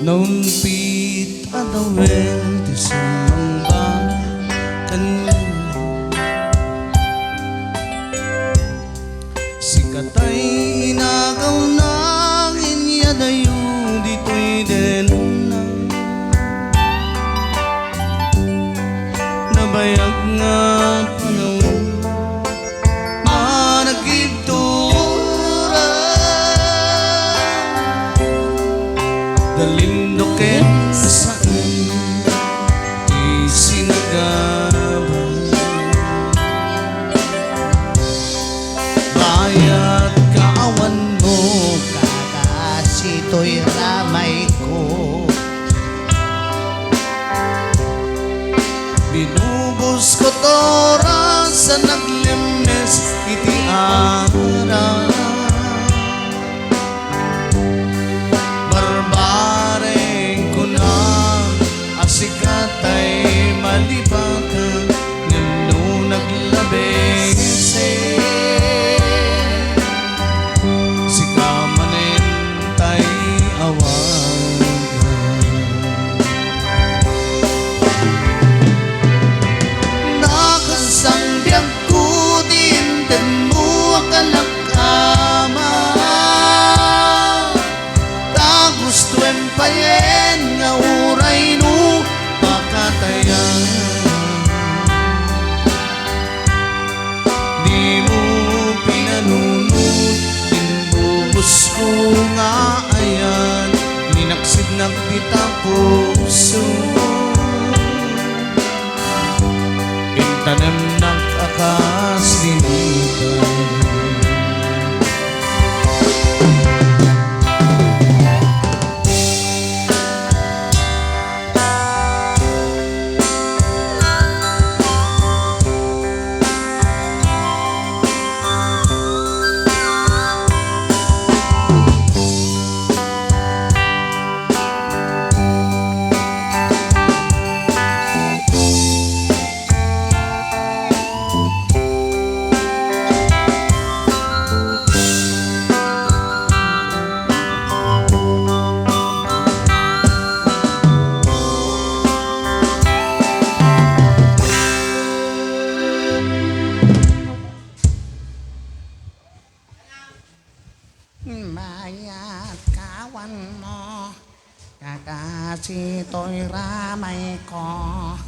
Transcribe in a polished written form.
Naumpit adawel ti sumambang kanya sikatay inagaw na inyadayo dito'y denang nabayag nga panahon managibtura dalindoken saan isinagaban bayat kaawan mo kakasito'y ramay ko binubos ko tora sa naglimes iti araw barbareng ko na asikatay malibakan ngano naglabing sikamanin tay awagan nakasang biyag ko din mo akalakama ta gusto empayen nga uray no pakatayan di mo pinanunod tinbubos ko nga ayan ninaksid nagdita puso pintanem nag-akas linigan bayat kawan mo kakasito'y ramay ko